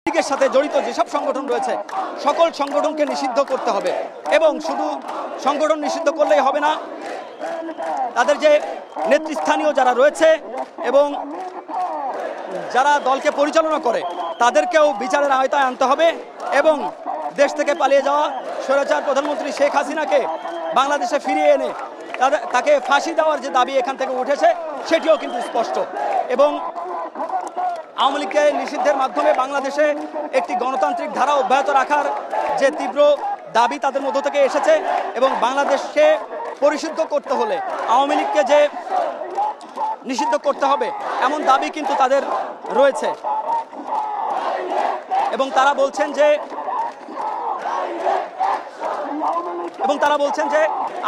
লীগের সাথে জড়িত যেসব সংগঠন রয়েছে সকল সংগঠনকে নিষিদ্ধ করতে হবে এবং শুধু সংগঠন নিষিদ্ধ করলেই হবে না, তাদের যে নেতৃস্থানীয় যারা রয়েছে এবং যারা দলকে পরিচালনা করে তাদেরকেও বিচারের আওতায় আনতে হবে এবং দেশ থেকে পালিয়ে যাওয়া স্বৈরাচার প্রধানমন্ত্রী শেখ হাসিনাকে বাংলাদেশে ফিরিয়ে এনে তাকে ফাঁসি দেওয়ার যে দাবি এখান থেকে উঠেছে সেটিও কিন্তু স্পষ্ট। এবং আওয়ামী লীগকে নিষিদ্ধের মাধ্যমে বাংলাদেশে একটি গণতান্ত্রিক ধারা অব্যাহত রাখার যে তীব্র দাবি তাদের মধ্য থেকে এসেছে এবং বাংলাদেশকে পরিশুদ্ধ করতে হলে আওয়ামী লীগকে যে নিষিদ্ধ করতে হবে এমন দাবি কিন্তু তাদের রয়েছে এবং তারা বলছেন যে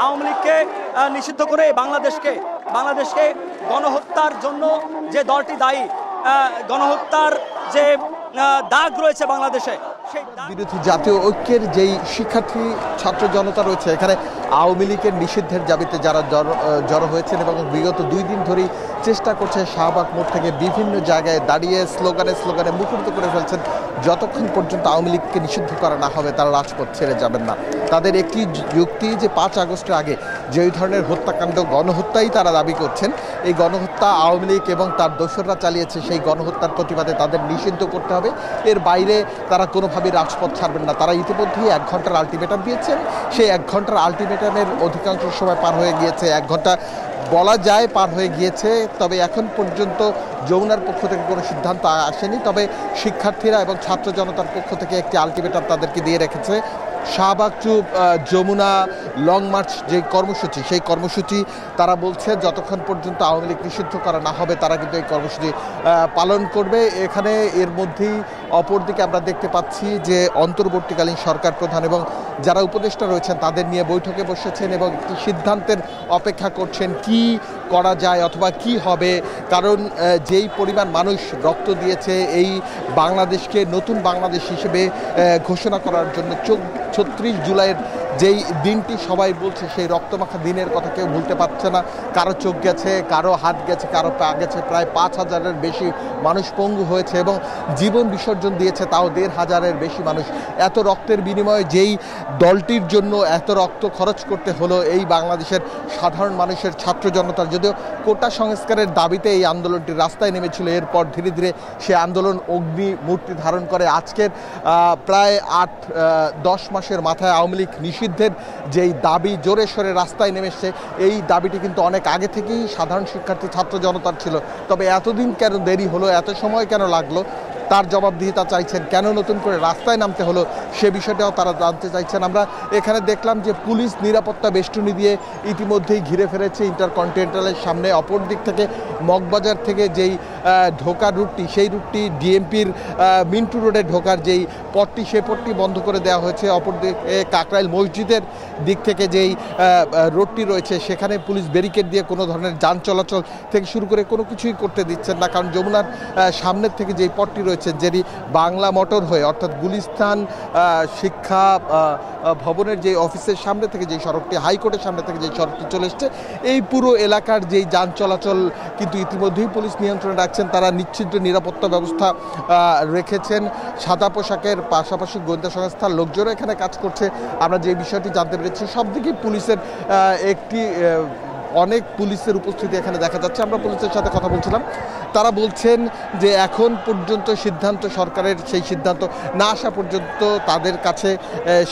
আওয়ামী লীগকে নিষিদ্ধ করে বাংলাদেশকে গণহত্যার জন্য যে দলটি দায়ী, গণহত্যার যে দাগ রয়েছে বাংলাদেশে, বিরোধী জাতীয় ঐক্যের যেই শিক্ষার্থী ছাত্র জনতা রয়েছে এখানে আওয়ামী লীগের নিষিদ্ধের দাবিতে যারা জড়ো হয়েছেন এবং বিগত 2 দিন ধরেই চেষ্টা করছে শাহবাগ মোড় থেকে বিভিন্ন জায়গায় দাঁড়িয়ে স্লোগানে মুখরিত করে ফেলছেন যতক্ষণ পর্যন্ত আওয়ামী লীগকে নিষিদ্ধ করা না হবে তারা রাজপথ ছেড়ে যাবেন না। তাদের একটি যুক্তি যে 5 আগস্টের আগে যে ধরনের হত্যাকাণ্ড গণহত্যাই তারা দাবি করছেন, এই গণহত্যা আওয়ামী লীগ এবং তার দোসররা চালিয়েছে, সেই গণহত্যার প্রতিবাদে তাদের নিষিদ্ধ করতে হবে। এর বাইরে তারা কোনোভাবেই রাজপথ ছাড়বেন না। তারা ইতিমধ্যেই 1 ঘন্টার আলটিমেটাম দিয়েছেন। সেই 1 ঘন্টার আলটিমেটামের অধিকাংশ সময় পার হয়ে গিয়েছে, 1 ঘন্টা বলা যায় পার হয়ে গিয়েছে। তবে এখন পর্যন্ত যমুনার পক্ষ থেকে কোনো সিদ্ধান্ত আসেনি। তবে শিক্ষার্থীরা এবং ছাত্র জনতার পক্ষ থেকে একটি আলটিমেটাম তাদেরকে দিয়ে রেখেছে। Shahbag to Jamuna long march যে কর্মসূচি, সেই কর্মসূচি তারা বলছে যতক্ষণ পর্যন্ত আওয়ামী লীগ নিষিদ্ধ করা না হবে তারা কিন্তু এই কর্মসূচি পালন করবে। এখানে এর মধ্যেই অপরদিকে আমরা দেখতে পাচ্ছি যে অন্তর্বর্তীকালীন সরকার প্রধান এবং যারা উপদেষ্টা রয়েছেন তাদের নিয়ে বৈঠকে বসেছেন এবং একটি সিদ্ধান্তের অপেক্ষা করছেন কি করা যায় অথবা কি হবে। কারণ যেই পরিমাণ মানুষ রক্ত দিয়েছে এই বাংলাদেশকে নতুন বাংলাদেশ হিসেবে ঘোষণা করার জন্য 36 জুলাইয়ের যেই দিনটি সবাই বলছে, সেই রক্তমাখা দিনের কথা কেউ ভুলতে পারছে না। কারো চোখ গেছে, কারো হাত গেছে, কারো পা গেছে। প্রায় 5,000-এর বেশি মানুষ পঙ্গু হয়েছে এবং জীবন বিসর্জন দিয়েছে তাও 1,500-এর বেশি মানুষ। এত রক্তের বিনিময়ে যেই দলটির জন্য এত রক্ত খরচ করতে হলো এই বাংলাদেশের সাধারণ মানুষের ছাত্র জনতার, যদিও কোটা সংস্কারের দাবিতে এই আন্দোলনটি রাস্তায় নেমেছিল, এরপর ধীরে ধীরে সে আন্দোলন অগ্নি মূর্তি ধারণ করে আজকের প্রায় 8-10 মাসের মাথায় আওয়ামী লীগ নিষিদ্ধের যেই দাবি জোরে সোরে রাস্তায় নেমেছে, এই দাবিটি কিন্তু অনেক আগে থেকেই সাধারণ শিক্ষার্থী ছাত্র জনতার ছিল। তবে এতদিন কেন দেরি হলো, এত সময় কেন লাগলো তার জবাবদিহিতা চাইছেন। কেন নতুন করে রাস্তায় নামতে হলো সে বিষয়টাও তারা জানতে চাইছেন। আমরা এখানে দেখলাম যে পুলিশ নিরাপত্তা বেষ্টনী দিয়ে ইতিমধ্যেই ঘিরে ফেলেছে ইন্টারকন্টিনেন্টালের সামনে। অপর দিক থেকে মগবাজার থেকে যেই ঢোকার রুটটি, সেই রুটটি ডিএমপির মিন্টু রোডে ঢোকার যেই পথটি, সে পথটি বন্ধ করে দেওয়া হয়েছে। অপরদিকে কাকরাইল মসজিদের দিক থেকে যেই রোডটি রয়েছে সেখানে পুলিশ ব্যারিকেড দিয়ে কোনো ধরনের যান চলাচল থেকে শুরু করে কোনো কিছুই করতে দিচ্ছেন না। কারণ যমুনার সামনের থেকে যেই পথটি রয়েছে, যেটি বাংলা মোটর হয়ে অর্থাৎ গুলিস্তান শিক্ষা ভবনের যে অফিসের সামনে থেকে যে সড়কটি, হাইকোর্টের সামনে থেকে যে সড়কটি চলে এসছে, এই পুরো এলাকার যেই যান চলাচল কিন্তু ইতিমধ্যেই পুলিশ নিয়ন্ত্রণে রাখছেন। তারা নিশ্চিত নিরাপত্তা ব্যবস্থা রেখেছেন। সাদা পোশাকের পাশাপাশি গোয়েন্দা সংস্থার লোকজনও এখানে কাজ করছে। আমরা যে বিষয়টি জানতে পেরেছি, সব দিকেই পুলিশের অনেক পুলিশের উপস্থিতি এখানে দেখা যাচ্ছে। আমরা পুলিশের সাথে কথা বলছিলাম, তারা বলছেন যে এখন পর্যন্ত সিদ্ধান্ত সরকারের সেই সিদ্ধান্ত না আসা পর্যন্ত তাদের কাছে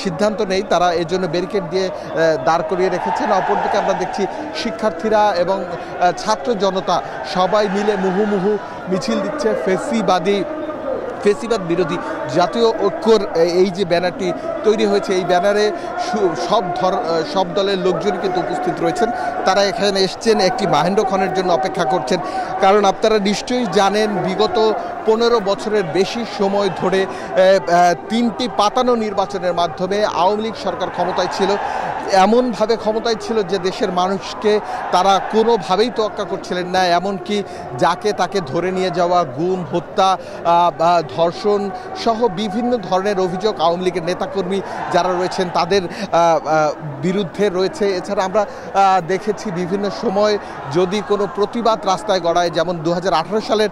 সিদ্ধান্ত নেই। তারা এর জন্য ব্যারিকেড দিয়ে দাঁড় করিয়ে রেখেছেন। অপরদিকে আমরা দেখছি শিক্ষার্থীরা এবং ছাত্র জনতা সবাই মিলে মুহুমুহু মিছিল দিচ্ছে। ফেসিবাদ বিরোধী জাতীয় ঐক্যর এই যে ব্যানারটি তৈরি হয়েছে, এই ব্যানারে সব দলের লোকজনই কিন্তু উপস্থিত রয়েছেন। তারা এখানে এসছেন একটি মাহেন্দ্রক্ষণের জন্য অপেক্ষা করছেন। কারণ আপনারা নিশ্চয়ই জানেন বিগত 15 বছরের বেশি সময় ধরে 3টি পাতানো নির্বাচনের মাধ্যমে আওয়ামী লীগ সরকার ক্ষমতায় ছিল। এমনভাবে ক্ষমতায় ছিল যে দেশের মানুষকে তারা কোনোভাবেই তোয়াক্কা করছিলেন না, এমনকি যাকে তাকে ধরে নিয়ে যাওয়া, গুম, হত্যা, ধর্ষণ সহ বিভিন্ন ধরনের অভিযোগ আওয়ামী লীগের নেতাকর্মী যারা রয়েছেন তাদের বিরুদ্ধে রয়েছে। এছাড়া আমরা দেখেছি বিভিন্ন সময় যদি কোনো প্রতিবাদ রাস্তায় গড়ায়, যেমন 2018 সালের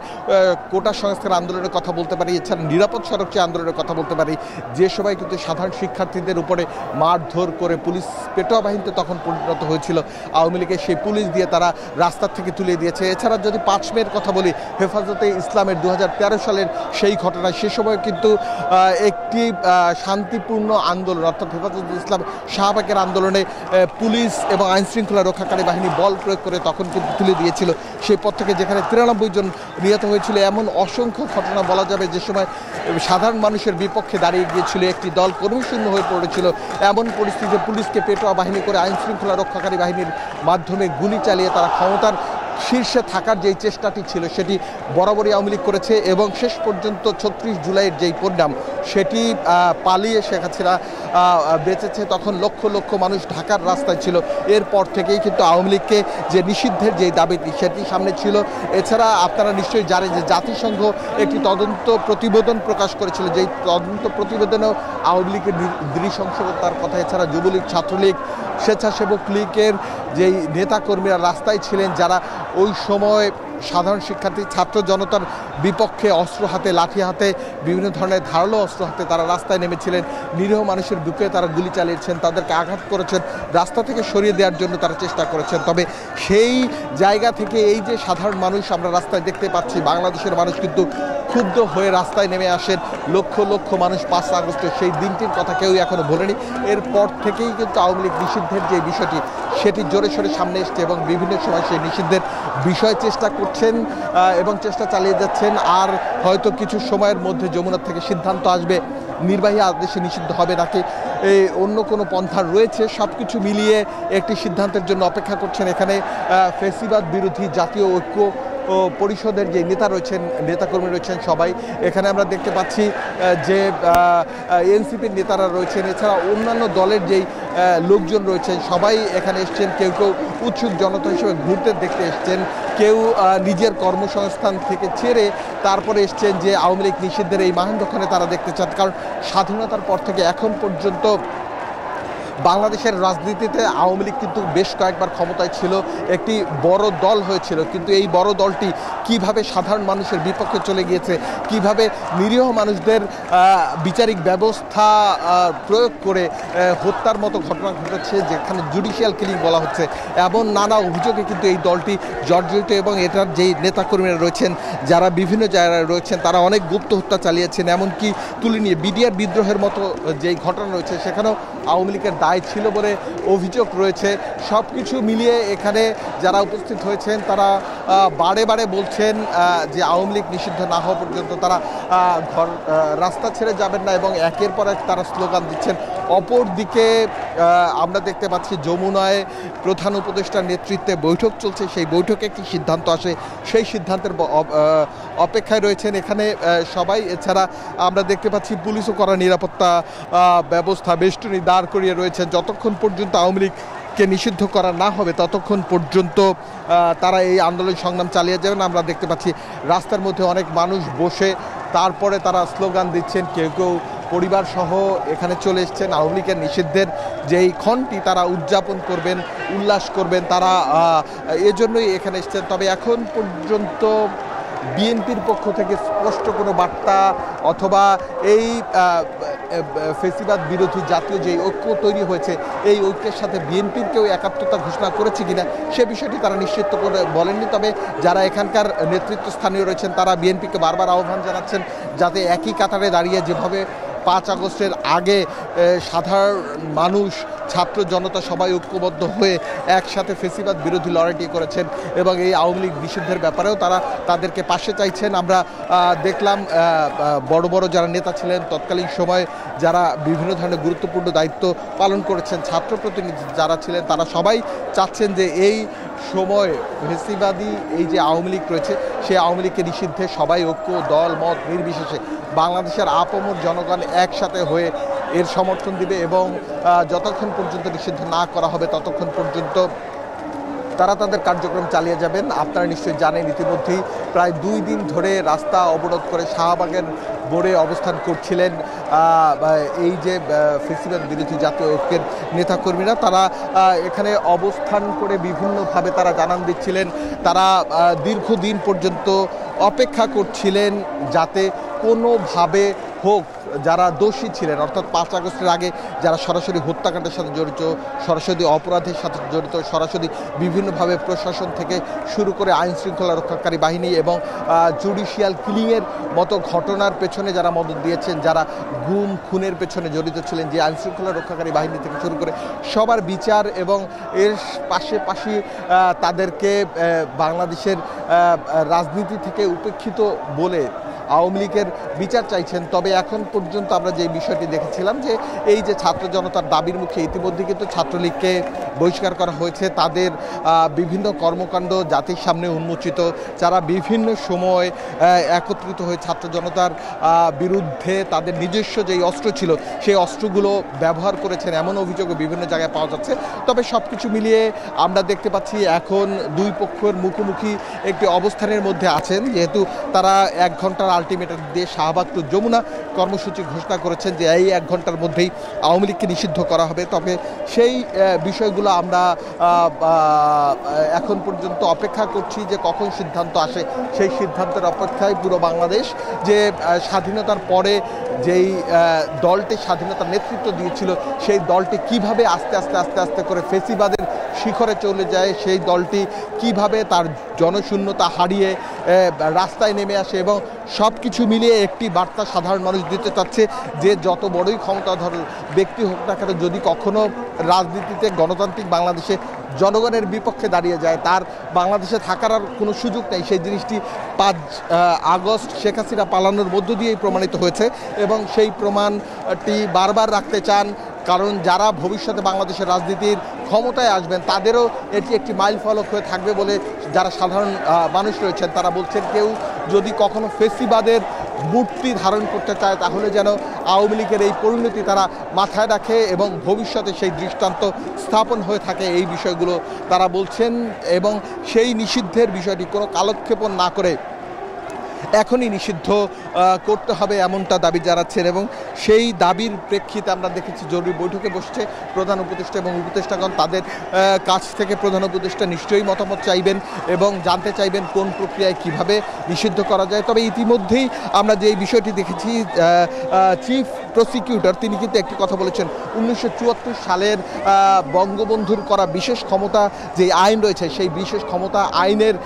কোটা সংস্কার আন্দোলনের কথা বলতে পারি, এছাড়া নিরাপদ সড়ক আন্দোলনের কথা বলতে পারি, যে সময় কিন্তু সাধারণ শিক্ষার্থীদের উপরে মারধর করে পুলিশ পেটোয়া বাহিনীতে তখন পরিণত হয়েছিল আওয়ামী লীগের, সেই পুলিশ দিয়ে তারা রাস্তার থেকে তুলে দিয়েছে। এছাড়া যদি 5 মের কথা বলি, হেফাজতে ইসলামের 2013 সালের সেই ঘটনা, সে সময় কিন্তু একটি শান্তিপূর্ণ আন্দোলন অর্থাৎ হেফাজতে ইসলাম শাহবাগের আন্দোলনে পুলিশ এবং আইনশৃঙ্খলা রক্ষাকারী বাহিনী বল প্রয়োগ করে তখন কিন্তু তুলে দিয়েছিল সেই পথ থেকে, যেখানে 93 জন নিহত হয়েছিল। এমন অসংখ্য ঘটনা বলা যাবে যে সময় সাধারণ মানুষের বিপক্ষে দাঁড়িয়ে গিয়েছিল একটি দল, কর্মশূন্য হয়ে পড়েছিল। এমন পরিস্থিতিতে পুলিশকে পেটোয়া বাহিনী করে আইনশৃঙ্খলা রক্ষাকারী বাহিনীর মাধ্যমে গুলি চালিয়ে তারা ক্ষমতার শীর্ষে থাকার যেই চেষ্টাটি ছিল সেটি বরাবরই আওয়ামী লীগ করেছে এবং শেষ পর্যন্ত 36 জুলাইয়ের যেই পরিণাম সেটি পালিয়ে শেখ হাসিনা বেঁচেছে। তখন লক্ষ লক্ষ মানুষ ঢাকার রাস্তায় ছিল। এরপর থেকেই কিন্তু আওয়ামী লীগকে যে নিষিদ্ধের যেই দাবিটি সেটি সামনে ছিল। এছাড়া আপনারা নিশ্চয়ই জানেন যে জাতিসংঘ একটি তদন্ত প্রতিবেদন প্রকাশ করেছিল, যেই তদন্ত প্রতিবেদনেও আওয়ামী লীগের নৃশংসতার কথা, এছাড়া যুবলীগ, ছাত্রলীগ, স্বেচ্ছাসেবক লীগের যেই নেতাকর্মীরা রাস্তায় ছিলেন, যারা ওই সময় সাধারণ শিক্ষার্থী ছাত্র জনতার বিপক্ষে অস্ত্র হাতে, লাঠি হাতে, বিভিন্ন ধরনের ধারালো অস্ত্র হাতে তারা রাস্তায় নেমেছিলেন, নিরীহ মানুষের বুকে তারা গুলি চালিয়েছেন, তাদেরকে আঘাত করেছেন, রাস্তা থেকে সরিয়ে দেওয়ার জন্য তারা চেষ্টা করেছেন। তবে সেই জায়গা থেকে এই যে সাধারণ মানুষ আমরা রাস্তায় দেখতে পাচ্ছি, বাংলাদেশের মানুষ কিন্তু ক্ষুব্ধ হয়ে রাস্তায় নেমে আসেন। লক্ষ লক্ষ মানুষ 5 আগস্টের সেই দিনটির কথা কেউই এখনো ভোলেনি। এরপর থেকেই কিন্তু আওয়ামী লীগ নিষিদ্ধের যে বিষয়টি সেটি জোরে সোরে সামনে এসছে এবং বিভিন্ন সময় সেই নিষিদ্ধের বিষয় চেষ্টা করছেন এবং চেষ্টা চালিয়ে যাচ্ছেন। আর হয়তো কিছু সময়ের মধ্যে যমুনা থেকে সিদ্ধান্ত আসবে নির্বাহী আদেশে নিষিদ্ধ হবে নাকি অন্য কোনো পন্থা রয়েছে। সব কিছু মিলিয়ে একটি সিদ্ধান্তের জন্য অপেক্ষা করছেন এখানে ফ্যাসিবাদ বিরোধী জাতীয় ঐক্য ও পরিষদের যে নেতা রয়েছেন, নেতাকর্মী রয়েছেন সবাই। এখানে আমরা দেখতে পাচ্ছি যে এনসিপির নেতারা রয়েছেন, এছাড়া অন্যান্য দলের যেই লোকজন রয়েছেন সবাই এখানে এসছেন। কেউ কেউ উৎসুক জনতা হিসেবে ঘুরতে দেখতে এসছেন, কেউ নিজের কর্মসংস্থান থেকে ছেড়ে তারপরে এসছেন যে আওয়ামী লীগ নিষিদ্ধের এই মাহেন্দ্রক্ষণে তারা দেখতে চান। কারণ স্বাধীনতার পর থেকে এখন পর্যন্ত বাংলাদেশের রাজনীতিতে আওয়ামী লীগ কিন্তু বেশ কয়েকবার ক্ষমতায় ছিল, একটি বড় দল হয়েছিল, কিন্তু এই বড় দলটি কিভাবে সাধারণ মানুষের বিপক্ষে চলে গিয়েছে, কিভাবে নিরীহ মানুষদের বিচারিক ব্যবস্থা প্রয়োগ করে হত্যার মতো ঘটনা ঘটেছে, যেখানে জুডিশিয়াল কিলিং বলা হচ্ছে, এমন নানা অভিযোগে কিন্তু এই দলটি জর্জরিত। এবং এটার যেই নেতাকর্মীরা রয়েছেন যারা বিভিন্ন জায়গায় রয়েছেন তারা অনেক গুপ্ত হত্যা চালিয়েছেন, এমনকি তুলে নিয়ে বিডিআর বিদ্রোহের মতো যেই ঘটনা রয়েছে সেখানেও আওয়ামী লীগের দায় ছিল বলে অভিযোগ রয়েছে। সব কিছু মিলিয়ে এখানে যারা উপস্থিত হয়েছেন তারা বারে বারে বলছেন যে আওয়ামী লীগ নিষিদ্ধ না হওয়া পর্যন্ত তারা রাস্তা ছেড়ে যাবেন না এবং একের পর এক তারা স্লোগান দিচ্ছেন। অপরদিকে আমরা দেখতে পাচ্ছি যমুনায় প্রধান উপদেষ্টার নেতৃত্বে বৈঠক চলছে, সেই বৈঠকে একটি সিদ্ধান্ত আসে, সেই সিদ্ধান্তের অপেক্ষায় রয়েছেন এখানে সবাই। এছাড়া আমরা দেখতে পাচ্ছি পুলিশও করা নিরাপত্তা ব্যবস্থা, বেষ্টনী দাঁড় করিয়ে রয়েছেন। যতক্ষণ পর্যন্ত আওয়ামী লীগকে নিষিদ্ধ করা না হবে ততক্ষণ পর্যন্ত তারা এই আন্দোলন সংগ্রাম চালিয়ে যাবেন। আমরা দেখতে পাচ্ছি রাস্তার মধ্যে অনেক মানুষ বসে তারপরে তারা স্লোগান দিচ্ছেন, কেউ কেউ পরিবার সহ এখানে চলে এসছেন। আওয়ামী লীগের নিষিদ্ধের যেই ক্ষণটি তারা উদযাপন করবেন, উল্লাস করবেন, তারা এজন্যই এখানে এসছেন। তবে এখন পর্যন্ত বিএনপির পক্ষ থেকে স্পষ্ট কোনো বার্তা অথবা এই ফেসিবাদ বিরোধী জাতীয় যে ঐক্য তৈরি হয়েছে এই ঐক্যের সাথে বিএনপির কেউ একাত্মতা ঘোষণা করেছে কিনা সে বিষয়টি তারা নিশ্চিত করে বলেননি। তবে যারা এখানকার নেতৃত্বস্থানীয় রয়েছেন তারা বিএনপিকে বারবার আহ্বান জানাচ্ছেন যাতে একই কাতারে দাঁড়িয়ে যেভাবে 5 আগস্টের আগে সাধারণ মানুষ, ছাত্র জনতা সবাই ঐক্যবদ্ধ হয়ে একসাথে ফেসিবাদ বিরোধী লড়াইটি করেছেন এবং এই আওয়ামী লীগ নিষিদ্ধের ব্যাপারেও তারা তাদেরকে পাশে চাইছেন। আমরা দেখলাম বড় বড় যারা নেতা ছিলেন তৎকালীন সময়ে, যারা বিভিন্ন ধরনের গুরুত্বপূর্ণ দায়িত্ব পালন করেছেন, ছাত্র প্রতিনিধি যারা ছিলেন তারা সবাই চাচ্ছেন যে এই সময় ফেসিবাদী এই যে আওয়ামী লীগ রয়েছে সেই আওয়ামী লীগকে নিষিদ্ধে সবাই ঐক্য, দল মত নির্বিশেষে বাংলাদেশের আপামর জনগণ একসাথে হয়ে এর সমর্থন দিবে এবং যতক্ষণ পর্যন্ত নিষিদ্ধ না করা হবে ততক্ষণ পর্যন্ত তারা তাদের কার্যক্রম চালিয়ে যাবেন। আপনারা নিশ্চয়ই জানেন ইতিমধ্যেই প্রায় 2 দিন ধরে রাস্তা অবরোধ করে শাহবাগের বোর্ডে অবস্থান করছিলেন এই যে ফেসিবাদ বিরোধী জাতীয় ঐক্যের নেতাকর্মীরা। তারা এখানে অবস্থান করে বিভিন্নভাবে তারা জানান দিচ্ছিলেন, তারা দীর্ঘদিন পর্যন্ত অপেক্ষা করছিলেন যাতে কোনোভাবে হোক যারা দোষী ছিলেন, অর্থাৎ 5 আগস্টের আগে যারা সরাসরি হত্যাকাণ্ডের সাথে জড়িত, সরাসরি অপরাধের সাথে জড়িত, সরাসরি বিভিন্নভাবে প্রশাসন থেকে শুরু করে আইন শৃঙ্খলা রক্ষাকারী বাহিনী এবং জুডিশিয়াল কিলিংয়ের মতো ঘটনার পেছনে যারা মদত দিয়েছেন, যারা গুম খুনের পেছনে জড়িত ছিলেন, যে আইন শৃঙ্খলা রক্ষাকারী বাহিনী থেকে শুরু করে সবার বিচার এবং এর পাশাপাশি তাদেরকে বাংলাদেশের রাজনীতি থেকে উপেক্ষিত বলে আওয়ামী লীগের বিচার চাইছেন। তবে এখন পর্যন্ত আমরা যে বিষয়টি দেখেছিলাম যে এই যে ছাত্র জনতার দাবির মুখে ইতিমধ্যে কিন্তু ছাত্রলীগকে বহিষ্কার করা হয়েছে, তাদের বিভিন্ন কর্মকাণ্ড জাতির সামনে উন্মোচিত, যারা বিভিন্ন সময় একত্রিত হয়ে ছাত্র জনতার বিরুদ্ধে তাদের নিজস্ব যেই অস্ত্র ছিল সেই অস্ত্রগুলো ব্যবহার করেছেন এমন অভিযোগও বিভিন্ন জায়গায় পাওয়া যাচ্ছে। তবে সব কিছু মিলিয়ে আমরা দেখতে পাচ্ছি এখন দুই পক্ষের মুখোমুখি একটি অবস্থানের মধ্যে আছেন, যেহেতু তারা 1 ঘন্টার আলটিমেটাম দিয়ে শাহবাগ টু যমুনা কর্মসূচি ঘোষণা করেছেন যে এই 1 ঘন্টার মধ্যেই আওয়ামী লীগকে নিষিদ্ধ করা হবে। তবে সেই বিষয়গুলো আমরা এখন পর্যন্ত অপেক্ষা করছি যে কখন সিদ্ধান্ত আসে। সেই সিদ্ধান্তের অপেক্ষায় পুরো বাংলাদেশ, যে স্বাধীনতার পরে যেই দলটি স্বাধীনতার নেতৃত্ব দিয়েছিল সেই দলটি কিভাবে আস্তে আস্তে আস্তে আস্তে করে ফেসিবাদের শিখরে চলে যায়, সেই দলটি কিভাবে তার জনশূন্যতা হারিয়ে রাস্তায় নেমে আসে এবং সব কিছু মিলিয়ে একটি বার্তা সাধারণ মানুষ দিতে চাচ্ছে যে যত বড়ই ক্ষমতাধর ব্যক্তি হোক না কেন, যদি কখনো রাজনীতিতে গণতান্ত্রিক বাংলাদেশে জনগণের বিপক্ষে দাঁড়িয়ে যায় তার বাংলাদেশে থাকার আর কোনো সুযোগ নেই। সেই জিনিসটি 5 আগস্ট শেখ হাসিনা পালানোর মধ্য দিয়েই প্রমাণিত হয়েছে এবং সেই প্রমাণটি বারবার রাখতে চান, কারণ যারা ভবিষ্যতে বাংলাদেশের রাজনীতির ক্ষমতায় আসবেন তাদেরও এটি একটি মাইল ফলক হয়ে থাকবে বলে যারা সাধারণ মানুষ রয়েছেন তারা বলছেন, কেউ যদি কখনো ফেসিবাদের মূর্তি ধারণ করতে চায় তাহলে যেন আওয়ামী লীগের এই পরিণতি তারা মাথায় রাখে এবং ভবিষ্যতে সেই দৃষ্টান্ত স্থাপন হয়ে থাকে। এই বিষয়গুলো তারা বলছেন এবং সেই নিষিদ্ধের বিষয়টি কোনো কালক্ষেপণ না করে এখনই নিষিদ্ধ করতে হবে এমনটা দাবি জানাচ্ছেন এবং সেই দাবির প্রেক্ষিতে আমরা দেখেছি জরুরি বৈঠকে বসছে প্রধান উপদেষ্টা এবং উপদেষ্টাগণ। তাদের কাছ থেকে প্রধান উপদেষ্টা নিশ্চয়ই মতামত চাইবেন এবং জানতে চাইবেন কোন প্রক্রিয়ায় কিভাবে নিষিদ্ধ করা যায়। তবে ইতিমধ্যেই আমরা যে বিষয়টি দেখেছি, চিফ প্রসিকিউটর তিনি কিন্তু একটি কথা বলেছেন, 1974 সালের বঙ্গবন্ধুর করা বিশেষ ক্ষমতা যে আইন রয়েছে সেই বিশেষ ক্ষমতা আইনের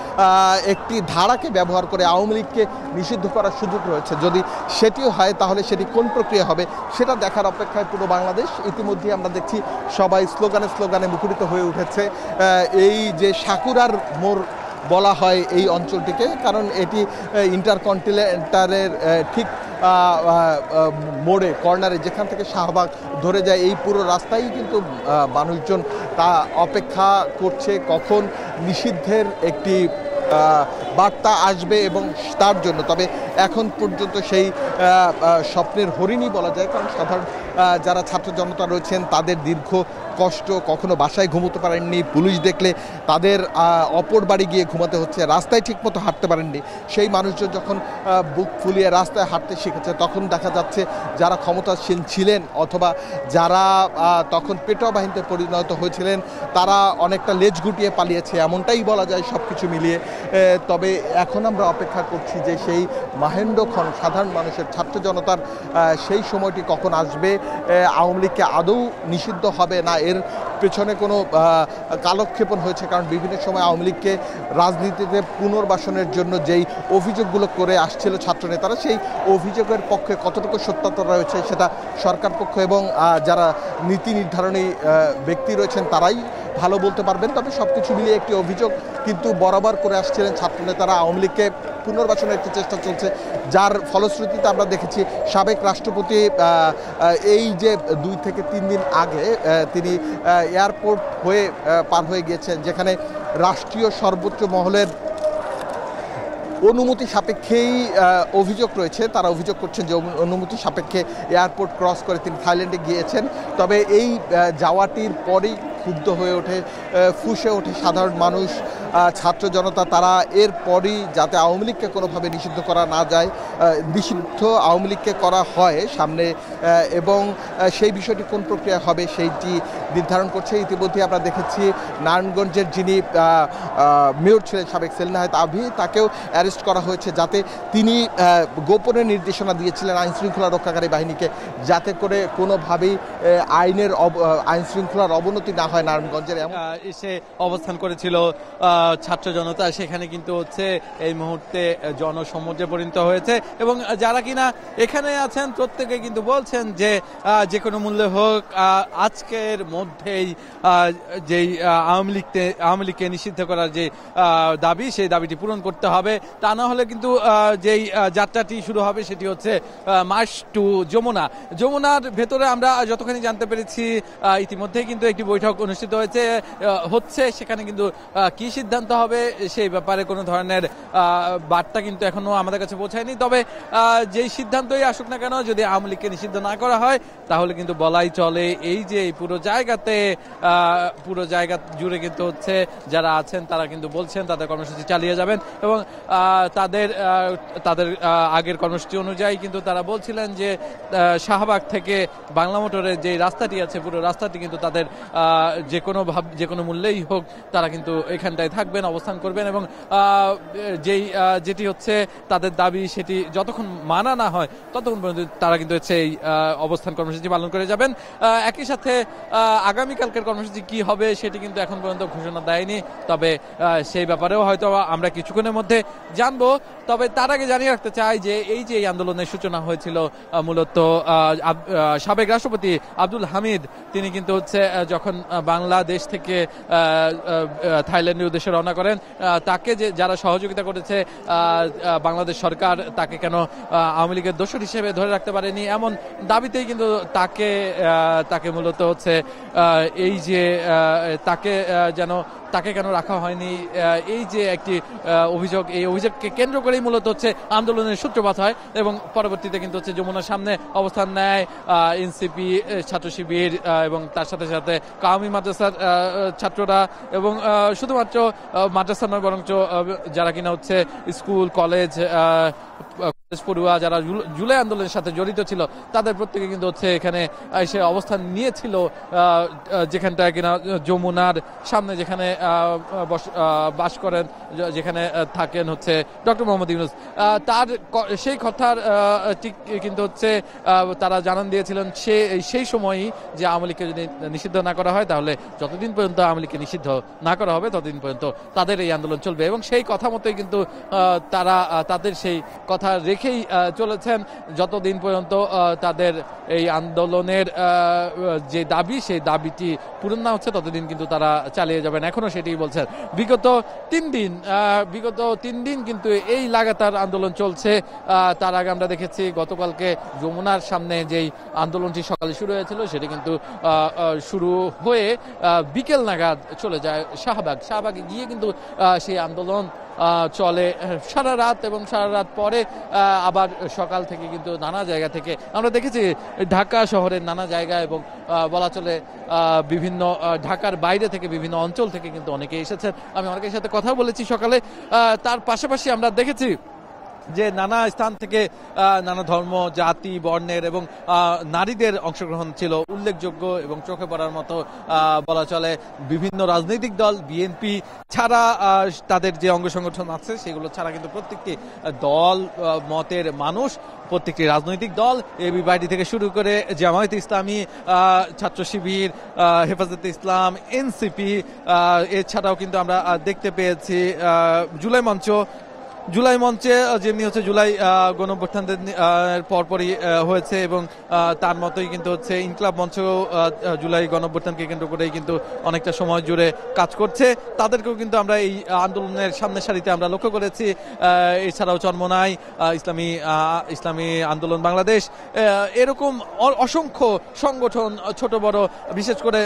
একটি ধারাকে ব্যবহার করে আওয়ামী লীগকে নিষিদ্ধ করার সুযোগ রয়েছে। যদি সেটিও হয় তাহলে সেটি কোন প্রক্রিয়া হবে সেটা দেখার অপেক্ষায় পুরো বাংলাদেশ। ইতিমধ্যে আমরা দেখছি সবাই স্লোগানে মুখরিত হয়ে উঠেছে। এই যে সাকুরার মোড় বলা হয় এই অঞ্চলটিকে, কারণ এটি ইন্টারকন্টিনেন্টালের ঠিক মোড়ে কর্নারে যেখান থেকে শাহবাগ ধরে যায় এই পুরো রাস্তায় কিন্তু মানুষজন তা অপেক্ষা করছে কখন নিষিদ্ধের একটি বার্তা আসবে এবং তার জন্য। তবে এখন পর্যন্ত সেই স্বপ্নের হরিণই বলা যায়, কারণ সাধারণ যারা ছাত্র জনতা রয়েছেন তাদের দীর্ঘ কষ্ট, কখনো বাসায় ঘুমোতে পারেননি, পুলিশ দেখলে তাদের অপর বাড়ি গিয়ে ঘুমাতে হচ্ছে, রাস্তায় ঠিকমতো হাঁটতে পারেননি। সেই মানুষজন যখন বুক ফুলিয়ে রাস্তায় হাঁটতে শিখেছে তখন দেখা যাচ্ছে যারা ক্ষমতাসীন ছিলেন অথবা যারা তখন পেটোয়া বাহিনীতে পরিণত হয়েছিলেন তারা অনেকটা লেজ গুটিয়ে পালিয়েছে এমনটাই বলা যায় সব কিছু মিলিয়ে। তবে এখন আমরা অপেক্ষা করছি যে সেই মাহেন্দ্রক্ষণ সাধারণ মানুষের ছাত্র জনতার সেই সময়টি কখন আসবে, আওয়ামী লীগকে আদৌ নিষিদ্ধ হবে না এর পেছনে কোনো কালক্ষেপণ হয়েছে। কারণ বিভিন্ন সময় আওয়ামী লীগকে রাজনীতিতে পুনর্বাসনের জন্য যেই অভিযোগগুলো করে আসছিল ছাত্রনেতারা, সেই অভিযোগের পক্ষে কতটুকু সত্যতা রয়েছে সেটা সরকার পক্ষ এবং যারা নীতি নির্ধারণী ব্যক্তি রয়েছেন তারাই ভালো বলতে পারবেন। তবে সব কিছু মিলিয়ে একটি অভিযোগ কিন্তু বরাবর করে আসছিলেন ছাত্রনেতারা, আওয়ামী লীগকে পুনর্বাসনের একটি চেষ্টা চলছে, যার ফলশ্রুতিতে আমরা দেখেছি সাবেক রাষ্ট্রপতি এই যে 2 থেকে 3 দিন আগে তিনি এয়ারপোর্ট হয়ে পার হয়ে গিয়েছেন, যেখানে রাষ্ট্রীয় সর্বোচ্চ মহলের অনুমতি সাপেক্ষেই অভিযোগ রয়েছে। তারা অভিযোগ করছেন যে অনুমতি সাপেক্ষে এয়ারপোর্ট ক্রস করে তিনি থাইল্যান্ডে গিয়েছেন। তবে এই যাওয়াটির পরেই ক্ষুব্ধ হয়ে ওঠে, ফুঁসে ওঠে সাধারণ মানুষ, ছাত্র জনতা। তারা এরপরই যাতে আওয়ামী লীগকে কোনোভাবে নিষিদ্ধ করা না যায়, নিষিদ্ধ আওয়ামী লীগকে করা হয় সামনে, এবং সেই বিষয়টি কোন প্রক্রিয়া হবে সেইটি নির্ধারণ করছে। ইতিমধ্যে আমরা দেখেছি নারায়ণগঞ্জের যিনি মেয়র ছিলেন সাবেক সেলিনা আভি, তাকেও অ্যারেস্ট করা হয়েছে, যাতে তিনি গোপনে নির্দেশনা দিয়েছিলেন আইন শৃঙ্খলা রক্ষাকারী বাহিনীকে, যাতে করে কোনোভাবেই আইন শৃঙ্খলার অবনতি না হয় নারায়ণগঞ্জের। এসে অবস্থান করেছিল ছাত্র জনতা, সেখানে কিন্তু হচ্ছে এই মুহূর্তে জনসমুদ্রে পরিণত হয়েছে এবং যারা কিনা এখানে আছেন প্রত্যেকে কিন্তু বলছেন যে কোনো মূল্যে হোক আজকের মধ্যেই যেই আওয়ামী লীগকে নিষিদ্ধ করার যে দাবি, সেই দাবিটি পূরণ করতে হবে। তা না হলে কিন্তু যেই যাত্রাটি শুরু হবে সেটি হচ্ছে মার্চ টু যমুনার ভেতরে আমরা যতখানি জানতে পেরেছি ইতিমধ্যেই কিন্তু একটি বৈঠক অনুষ্ঠিত হচ্ছে। সেখানে কিন্তু কি সিদ্ধান্ত হবে সেই ব্যাপারে কোনো ধরনের বার্তা কিন্তু এখনো আমাদের কাছে পৌঁছায়নি। তবে যেই সিদ্ধান্তই আসুক না কেন, যদি আওয়ামী লীগকে নিষিদ্ধ না করা হয় তাহলে কিন্তু বলাই চলে এই যে পুরো জায়গা জুড়ে কিন্তু হচ্ছে যারা আছেন তারা কিন্তু বলছেন তাদের কর্মসূচি চালিয়ে যাবেন এবং তাদের আগের কর্মসূচি অনুযায়ী কিন্তু তারা বলছিলেন যে শাহবাগ থেকে বাংলা মোটরের যে রাস্তাটি আছে পুরো রাস্তাটি কিন্তু তাদের যে কোনো মূল্যেই হোক তারা কিন্তু এখানটায় থাকবেন, অবস্থান করবেন এবং যেটি হচ্ছে তাদের দাবি সেটি যতক্ষণ মানা না হয় ততক্ষণ পর্যন্ত তারা কিন্তু হচ্ছে এই অবস্থান কর্মসূচি পালন করে যাবেন। একই সাথে আগামীকালকের কর্মসূচি কি হবে সেটি কিন্তু এখন পর্যন্ত ঘোষণা দেয়নি, তবে সেই ব্যাপারেও হয়তো আমরা কিছুক্ষণের মধ্যে জানবো। তবে তার আগে জানিয়ে রাখতে চাই যে এই যে আন্দোলনের সূচনা হয়েছিল মূলত সাবেক রাষ্ট্রপতি আব্দুল হামিদ, তিনি কিন্তু হচ্ছে যখন বাংলাদেশ থেকে থাইল্যান্ডের উদ্দেশ্যে রওনা করেন, তাকে যারা সহযোগিতা করেছে বাংলাদেশ সরকার তাকে কেন আওয়ামী লীগের দোষর হিসেবে ধরে রাখতে পারেনি, এমন দাবিতেই কিন্তু তাকে মূলত হচ্ছে এই যে তাকে কেন রাখা হয়নি, এই যে একটি অভিযোগ, এই অভিযোগকে কেন্দ্র করেই মূলত হচ্ছে আন্দোলনের সূত্রপাত হয় এবং পরবর্তীতে কিন্তু হচ্ছে যমুনার সামনে অবস্থান নেয় এনসিপি, ছাত্র শিবির এবং তার সাথে সাথে কাওমি মাদ্রাসার ছাত্ররা এবং শুধুমাত্র মাদ্রাসা নয় বরঞ্চ যারা কিনা হচ্ছে স্কুল কলেজ পড়ুয়া যারা জুলাই আন্দোলনের সাথে জড়িত ছিল তাদের প্রত্যেকে কিন্তু হচ্ছে এখানে এসে অবস্থান নিয়েছিল, যেখানটায় কিনা যমুনার সামনে যেখানে বাস করেন, যেখানে থাকেন হচ্ছে ডক্টর মোহাম্মদ ইউনূস। তার সেই কথার ঠিক কিন্তু হচ্ছে তারা জানান দিয়েছিলেন সেই সময়ই যে আওয়ামী লীগকে যদি নিষিদ্ধ না করা হয় তাহলে যতদিন পর্যন্ত আওয়ামী লীগকে নিষিদ্ধ না করা হবে ততদিন পর্যন্ত তাদের এই আন্দোলন চলবে এবং সেই কথা মতোই কিন্তু তারা তাদের সেই কথা রেখেই চলেছেন যতদিন পর্যন্ত তাদের এই আন্দোলনের যে দাবি সেই দাবিটি পূরণ না হচ্ছে ততদিন কিন্তু তারা চালিয়ে যাবেন, এখনো সেটি বলছেন। বিগত তিন দিন কিন্তু এই লাগাতার আন্দোলন চলছে। তার আগে আমরা দেখেছি গতকালকে যমুনার সামনে যেই আন্দোলনটি সকালে শুরু হয়েছিল সেটি কিন্তু শুরু হয়ে বিকেল নাগাদ চলে যায় শাহবাগে গিয়ে কিন্তু সেই আন্দোলন চলে সারা রাত এবং সারা রাত পরে আবার সকাল থেকে কিন্তু নানা জায়গা থেকে আমরা দেখেছি ঢাকা শহরের নানা জায়গা এবং বলা চলে বিভিন্ন ঢাকার বাইরে থেকে বিভিন্ন অঞ্চল থেকে কিন্তু অনেকে এসেছেন। আমি অনেকের সাথে কথা বলেছি সকালে। তার পাশাপাশি আমরা দেখেছি যে নানা স্থান থেকে নানা ধর্ম জাতি বর্ণের এবং নারীদের অংশগ্রহণ ছিল উল্লেখযোগ্য এবং চোখে পড়ার মতো। বলা চলে বিভিন্ন রাজনৈতিক দল বিএনপি ছাড়া তাদের যে অঙ্গ সংগঠন আছে সেগুলো ছাড়া কিন্তু প্রত্যেকটি দল মতের মানুষ, প্রত্যেকটি রাজনৈতিক দল এবি পার্টি থেকে শুরু করে জামায়াতে ইসলামী, ছাত্র শিবির, হেফাজতে ইসলাম, এনসিপি, এছাড়াও কিন্তু আমরা দেখতে পেয়েছি জুলাই মঞ্চে যেমনি হচ্ছে জুলাই গণঅভ্যুত্থানের পরপরই হয়েছে এবং তার মতোই কিন্তু হচ্ছে ইনকলাব মঞ্চ জুলাই গণঅভ্যুত্থানকে কেন্দ্র করেই কিন্তু অনেকটা সময় জুড়ে কাজ করছে। তাদেরকেও কিন্তু আমরা এই আন্দোলনের সামনের সারিতে আমরা লক্ষ্য করেছি। এছাড়াও চরমোনাই, ইসলামী আন্দোলন বাংলাদেশ, এরকম অসংখ্য সংগঠন ছোট বড়, বিশেষ করে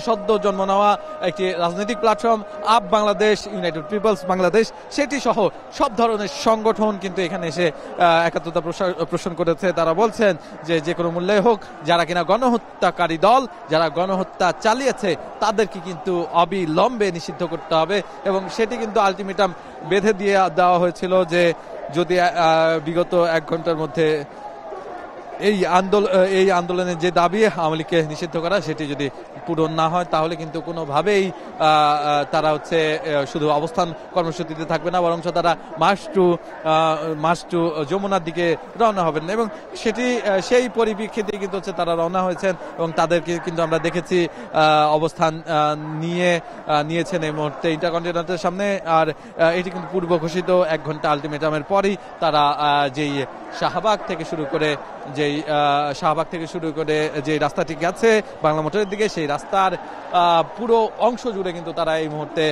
সদ্য জন্ম নেওয়া একটি রাজনৈতিক platform up Bangladesh, united people's Bangladesh, সেটি সহ সব ধরনের সংগঠন কিন্তু এখানে এসে একাত্মতা পোষণ করেছে। তারা বলছেন যে কোনো মূল্যে হোক যারা কিনা গণহত্যাকারী দল, যারা গণহত্যা চালিয়েছে তাদেরকে কিন্তু অবিলম্বে নিষিদ্ধ করতে হবে, এবং সেটি কিন্তু আলটিমেটাম বেঁধে দিয়ে দেওয়া হয়েছিল যে যদি বিগত 1 ঘন্টার মধ্যে এই আন্দোলনের যে দাবি আওয়ামী লীগকে নিষিদ্ধ করা সেটি যদি পূরণ না হয় তাহলে কিন্তু কোনোভাবেই তারা হচ্ছে শুধু অবস্থান কর্মসূচিতে থাকবে না, বরং তারা মার্চ টু যমুনার দিকে রওনা হবেন, এবং সেই পরিপ্রেক্ষিতে কিন্তু হচ্ছে তারা রওনা হয়েছেন এবং তাদেরকে কিন্তু আমরা দেখেছি অবস্থান নিয়েছেন এই মুহূর্তে ইন্টারকন্টিনেন্টালের সামনে। আর এটি কিন্তু পূর্ব ঘোষিত 1 ঘন্টা আলটিমেটামের পরেই তারা যেই শাহবাগ থেকে শুরু করে যে রাস্তাটি গেছে বাংলা মোটরের দিকে, সেই রাস্তার পুরো অংশ জুড়ে কিন্তু তারা এই মুহূর্তে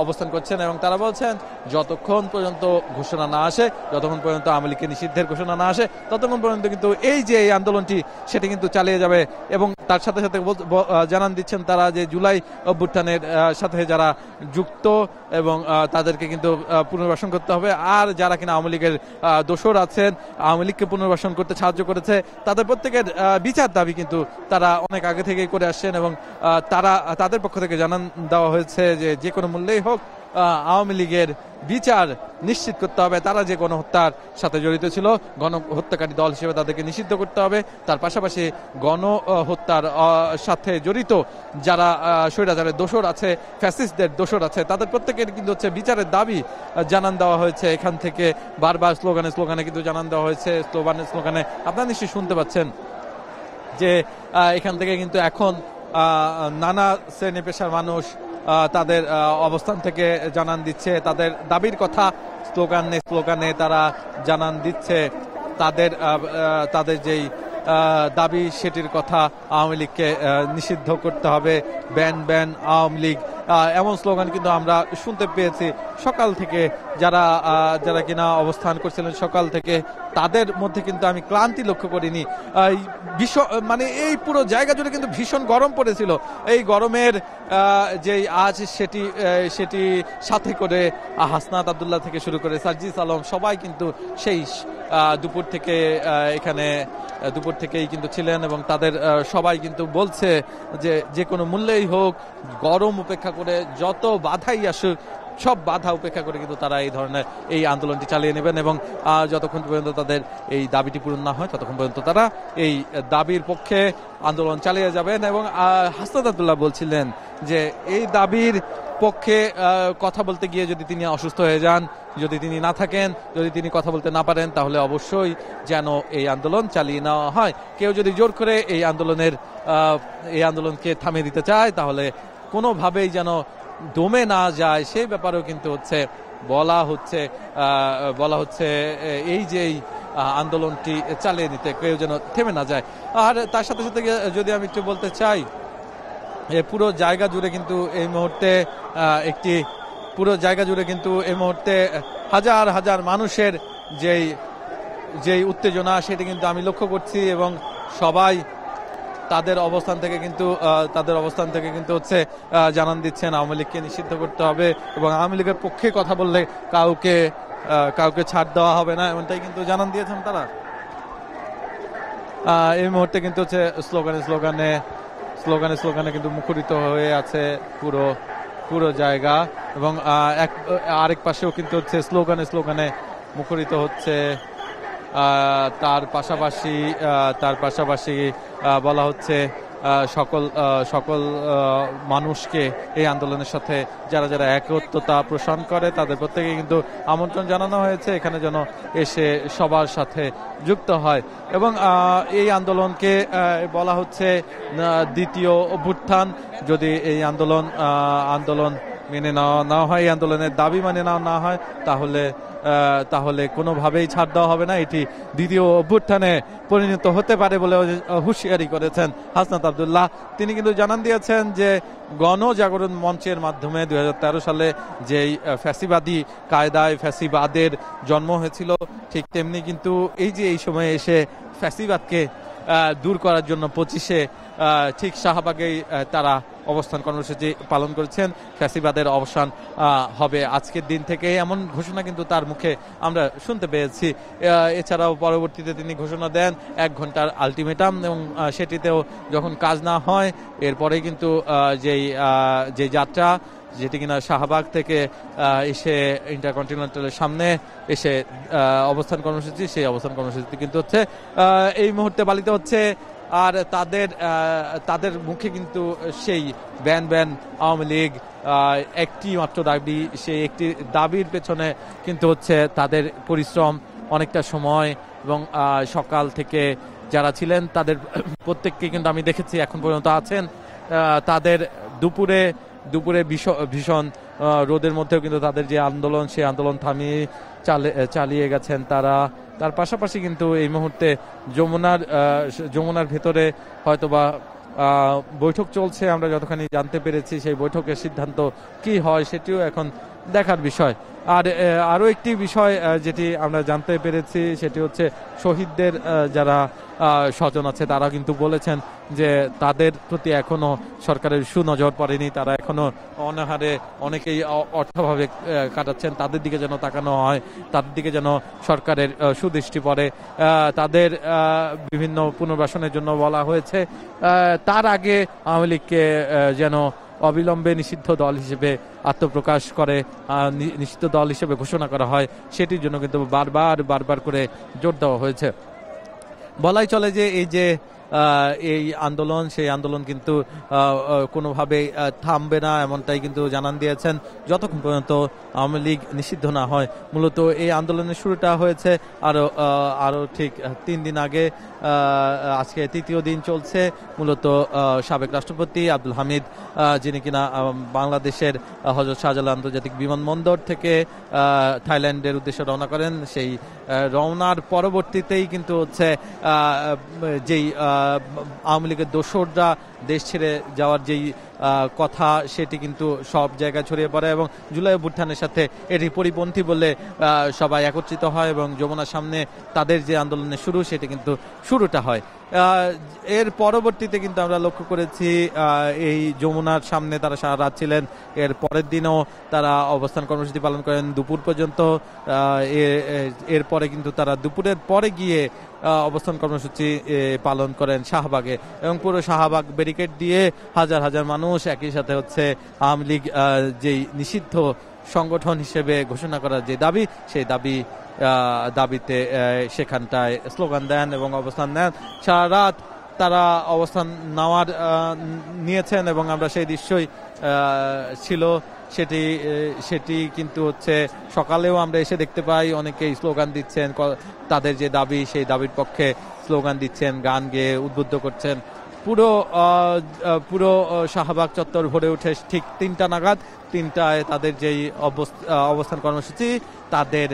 অবস্থান করছেন, এবং তারা বলছেন যতক্ষণ পর্যন্ত ঘোষণা না আসে, যতক্ষণ পর্যন্ত আওয়ামী লীগকে নিষিদ্ধের ঘোষণা না আসে, ততক্ষণ পর্যন্ত কিন্তু এই আন্দোলনটি সেটি কিন্তু চালিয়ে যাবে। এবং তার সাথে সাথে জানান দিচ্ছেন তারা যে জুলাই অভ্যুত্থানের সাথে যারা যুক্ত এবং তাদেরকে কিন্তু পুনর্বাসন করতে হবে, আর যারা কিনা আওয়ামী লীগের দোসর আছেন, আওয়ামী লীগকে পুনর্বাসন করতে সাহায্য করেছে, তাদের প্রত্যেকের বিচার দাবি কিন্তু তারা অনেক আগে থেকেই করে আসছেন, এবং তাদের পক্ষ থেকে জানান দেওয়া হয়েছে যে কোনো মূল্যেই হোক আওয়ামী লীগের বিচার নিশ্চিত করতে হবে। তারা যে গণহত্যার সাথে জড়িত ছিল, গণহত্যাকারী দল হিসেবে তাদেরকে নিষিদ্ধ করতে হবে। তার পাশাপাশি গণহত্যার সাথে জড়িত যারা স্বৈরাচারের দোসর আছে, ফ্যাসিস্টদের দোসর আছে, তাদের প্রত্যেকের কিন্তু হচ্ছে বিচারের দাবি জানান দেওয়া হয়েছে। এখান থেকে বারবার স্লোগানে কিন্তু জানান দেওয়া হয়েছে। স্লোগানে আপনারা নিশ্চয়ই শুনতে পাচ্ছেন যে এখান থেকে কিন্তু এখন নানা শ্রেণী পেশার মানুষ তাদের অবস্থান থেকে জানান দিচ্ছে তাদের দাবির কথা। স্লোগানে তারা জানান দিচ্ছে তাদের যেই দাবি সেটির কথা, আওয়ামী লীগকে নিষিদ্ধ করতে হবে, ব্যান আওয়ামী লীগ, এমন স্লোগান কিন্তু আমরা শুনতে পেয়েছি সকাল থেকে। যারা কিনা অবস্থান করছিলেন সকাল থেকে, তাদের মধ্যে কিন্তু আমি ক্লান্তি লক্ষ্য করিনি। মানে এই পুরো জায়গা জুড়ে কিন্তু ভীষণ গরম পড়েছিল। এই গরমের যেই আজ সেটি সাথে করে হাসনাত আব্দুল্লাহ থেকে শুরু করে সার্জিস আলম সবাই কিন্তু সেই দুপুর থেকেই কিন্তু ছিলেন, এবং তাদের সবাই কিন্তু বলছে যে কোনো মূল্যেই হোক, গরম উপেক্ষা করে যত বাধাই আসুক, সব বাধা উপেক্ষা করে কিন্তু তারা এই ধরনের এই আন্দোলনটি চালিয়ে নেবেন, এবং যতক্ষণ পর্যন্ত তাদের এই দাবিটি পূরণ না হয় ততক্ষণ পর্যন্ত তারা এই দাবির পক্ষে আন্দোলন চালিয়ে যাবেন। এবং হাসনাত আব্দুল্লাহ বলছিলেন যে এই দাবির পক্ষে কথা বলতে গিয়ে যদি তিনি অসুস্থ হয়ে যান, যদি তিনি না থাকেন, যদি তিনি কথা বলতে না পারেন, তাহলে অবশ্যই যেন এই আন্দোলন চালিয়ে নেওয়া হয়। কেউ যদি জোর করে এই আন্দোলনকে থামিয়ে দিতে চায়, তাহলে কোনোভাবেই যেন দমে না যায়, সেই ব্যাপারেও কিন্তু বলা হচ্ছে এই যে আন্দোলনটি চালিয়ে নিতে কেউ যেন থেমে না যায়। আর তার সাথে সাথে যদি আমি একটু বলতে চাই, পুরো জায়গা জুড়ে কিন্তু এই মুহূর্তে হাজার হাজার মানুষের যেই উত্তেজনা সেটি কিন্তু আমি লক্ষ্য করছি, এবং সবাই তাদের অবস্থান থেকে কিন্তু হচ্ছে জানান দিচ্ছেন আওয়ামী লীগকে নিষিদ্ধ করতে হবে, এবং আওয়ামী লীগের পক্ষে কথা বললে কাউকে ছাড় দেওয়া হবে না, এমনটাই কিন্তু জানান দিয়েছেন তারা। এই মুহূর্তে কিন্তু হচ্ছে স্লোগানে কিন্তু মুখরিত হয়ে আছে পুরো জায়গা, এবং আরেক পাশেও কিন্তু হচ্ছে স্লোগানে মুখরিত হচ্ছে। তার পাশাপাশি বলা হচ্ছে সকল মানুষকে এই আন্দোলনের সাথে যারা একত্রতা পোষণ করে তাদের প্রত্যেকে কিন্তু আমন্ত্রণ জানানো হয়েছে এখানে যেন এসে সবার সাথে যুক্ত হয়। এবং এই আন্দোলনকে বলা হচ্ছে দ্বিতীয় অভ্যুত্থান। যদি এই আন্দোলন মেনে নেওয়া না হয়, এই আন্দোলনের দাবি মেনে নেওয়া না হয়, তাহলে কোনোভাবেই ছাড় দেওয়া হবে না। এটি দ্বিতীয় অভ্যুত্থানে পরিণত হতে পারে বলে হুঁশিয়ারি করেছেন হাসনাত আব্দুল্লাহ। তিনি কিন্তু জানান দিয়েছেন যে গণজাগরণ মঞ্চের মাধ্যমে 2013 সালে যেই ফ্যাসিবাদী কায়দায় ফ্যাসিবাদের জন্ম হয়েছিল, ঠিক তেমনি কিন্তু এই সময়ে এসে ফ্যাসিবাদকে দূর করার জন্য 25-এ ঠিক শাহবাগেই তারা অবস্থান কর্মসূচি পালন করেছেন। ফ্যাসিবাদের অবসান হবে আজকের দিন থেকে, এমন ঘোষণা কিন্তু তার মুখে আমরা শুনতে পেয়েছি। এছাড়াও পরবর্তীতে তিনি ঘোষণা দেন 1 ঘন্টার আলটিমেটাম, এবং সেটিতেও যখন কাজ না হয় এরপরে কিন্তু যে যাত্রা, যেটি কিনা শাহবাগ থেকে এসে ইন্টারকন্টিনেন্টালের সামনে এসে অবস্থান কর্মসূচি, সেই অবস্থান কর্মসূচি কিন্তু হচ্ছে এই মুহূর্তে পালিত হচ্ছে। আর তাদের মুখে কিন্তু সেই ব্যান আওয়ামী লীগ একটি মাত্র দাবি, সেই একটি দাবির পেছনে কিন্তু হচ্ছে তাদের পরিশ্রম অনেকটা সময়, এবং সকাল থেকে যারা ছিলেন তাদের প্রত্যেককে কিন্তু আমি দেখেছি এখন পর্যন্ত আছেন। তাদের দুপুরে ভীষণ রোদের মধ্যেও কিন্তু তাদের যে আন্দোলন, সেই আন্দোলন থামিয়ে চালিয়ে গেছেন তারা। তার পাশাপাশি কিন্তু এই মুহূর্তে যমুনার ভেতরে হয়তোবা বৈঠক চলছে, আমরা যতখানি জানতে পেরেছি। সেই বৈঠকের সিদ্ধান্ত কি হয় সেটিও এখন দেখার বিষয়। আর আরও একটি বিষয় যেটি আমরা জানতে পেরেছি সেটি হচ্ছে শহীদদের যারা স্বজন আছে তারা কিন্তু বলেছেন যে তাদের প্রতি এখনো সরকারের সুনজর পড়েনি, তারা এখনো অনাহারে অনেকেই অর্থভাবে কাটাচ্ছেন। তাদের দিকে যেন তাকানো হয়, তাদের দিকে যেন সরকারের সুদৃষ্টি পড়ে। তাদের বিভিন্ন পুনর্বাসনের জন্য বলা হয়েছে। তার আগে আওয়ামী লীগকে যেন অবিলম্বে নিষিদ্ধ দল হিসেবে আত্মপ্রকাশ করে, নিষিদ্ধ দল হিসেবে ঘোষণা করা হয়, সেটির জন্য কিন্তু বারবার করে জোর দেওয়া হয়েছে। বলাই চলে যে এই আন্দোলন, সেই আন্দোলন কিন্তু কোনোভাবে থামবে না, এমনটাই কিন্তু জানান দিয়েছেন যতক্ষণ পর্যন্ত আওয়ামী লীগ নিষিদ্ধ না হয়। মূলত এই আন্দোলনের শুরুটা হয়েছে আরো ঠিক 3 দিন আগে। আজকে 3য় দিন চলছে। মূলত সাবেক রাষ্ট্রপতি আব্দুল হামিদ, যিনি কিনা বাংলাদেশের হযরত শাহজালাল আন্তর্জাতিক বিমানবন্দর থেকে থাইল্যান্ডের উদ্দেশ্যে রওনা করেন, সেই রওনার পরবর্তীতেই কিন্তু হচ্ছে যেই আওয়ামী লীগের দোসররা দেশ ছেড়ে যাওয়ার যেই কথা, সেটি কিন্তু সব জায়গায় ছড়িয়ে পড়ে, এবং জুলাই অভ্যুত্থানের সাথে এটি পরিপন্থী বলে সবাই একত্রিত হয়, এবং যমুনার সামনে তাদের যে আন্দোলনের শুরু, সেটি কিন্তু শুরুটা হয়। এর পরবর্তীতে কিন্তু আমরা লক্ষ্য করেছি এই যমুনার সামনে তারা সারা রাত ছিলেন। এর পরের দিনও তারা অবস্থান কর্মসূচি পালন করেন দুপুর পর্যন্ত। এরপরে কিন্তু তারা দুপুরের পরে গিয়ে অবস্থান কর্মসূচি পালন করেন শাহবাগে, এবং পুরো শাহবাগ ব্যারিকেড দিয়ে হাজার হাজার মানুষ একই সাথে হচ্ছে আওয়ামী লীগ যেই নিষিদ্ধ সংগঠন হিসেবে ঘোষণা করার যে দাবি, সেই দাবিতে সেখানটায় স্লোগান দেন এবং অবস্থান নেন। সারা রাত তারা অবস্থান নিয়েছেন, এবং আমরা সেই দৃশ্যই ছিল সেটি কিন্তু হচ্ছে সকালেও আমরা এসে দেখতে পাই অনেকেই স্লোগান দিচ্ছেন, তাদের যে দাবি সেই দাবির পক্ষে স্লোগান দিচ্ছেন, গান গেয়ে উদ্বুদ্ধ করছেন। পুরো শাহবাগ চত্বর ভরে ওঠে ঠিক 3টা নাগাদ। 3টায় তাদের যেই অবস্থান কর্মসূচি, তাদের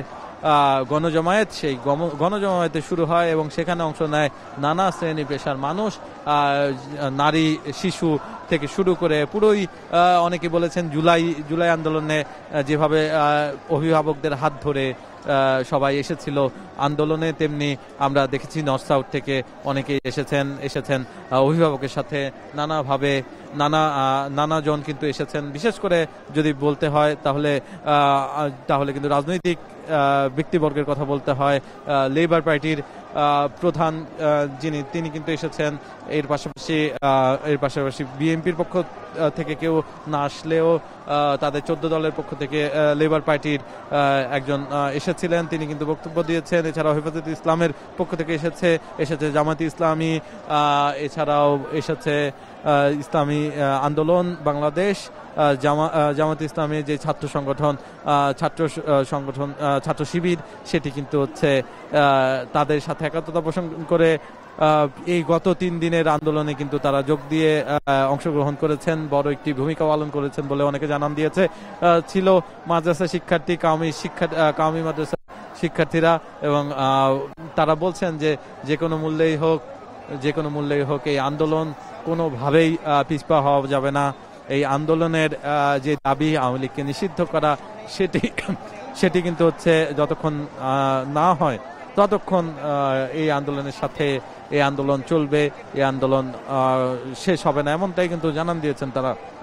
গণজমায়েত, সেই গণজমায়েতে শুরু হয়, এবং সেখানে অংশ নেয় নানা শ্রেণী পেশার মানুষ, নারী, শিশু থেকে শুরু করে পুরোই অনেকে বলেছেন জুলাই আন্দোলনে যেভাবে অভিভাবকদের হাত ধরে সবাই এসেছিল আন্দোলনে, তেমনি আমরা দেখেছি নর্থ সাউথ থেকে অনেকেই এসেছেন অভিভাবকের সাথে নানাভাবে নানাজন কিন্তু এসেছেন। বিশেষ করে যদি বলতে হয় তাহলে কিন্তু রাজনৈতিক ব্যক্তিবর্গের কথা বলতে হয়। লেবার পার্টির প্রধান তিনি কিন্তু এসেছেন। এর পাশাপাশি বিএনপির পক্ষ থেকে কেউ না আসলেও তাদের 14 দলের পক্ষ থেকে লেবার পার্টির একজন এসেছিলেন, তিনি কিন্তু বক্তব্য দিয়েছেন। এছাড়াও হেফাজতে ইসলামের পক্ষ থেকে এসেছে জামায়াতে ইসলামী, এছাড়াও এসেছে ইসলামী আন্দোলন বাংলাদেশ, জামায়াতে ইসলামী যে ছাত্র সংগঠন ছাত্র শিবির, সেটি কিন্তু হচ্ছে তাদের সাথে একাত্মতা পোষণ করে এই গত 3 দিনের আন্দোলনে কিন্তু তারা যোগ দিয়ে অংশগ্রহণ করেছেন, বড় একটি ভূমিকা পালন করেছেন বলে অনেকে জানান দিয়েছে। ছিল মাদ্রাসা শিক্ষার্থী, কাওমি মাদ্রাসা শিক্ষার্থীরা, এবং তারা বলছেন যে কোনো মূল্যেই হোক এই আন্দোলন কোনোভাবেই পিছপা হওয়া যাবে না। এই আন্দোলনের যে দাবি আওয়ামী লীগকে নিষিদ্ধ করা, সেটি কিন্তু হচ্ছে যতক্ষণ না হয় ততক্ষণ এই আন্দোলনের সাথে এই আন্দোলন চলবে, এই আন্দোলন শেষ হবে না, এমনটাই কিন্তু জানান দিয়েছেন তারা।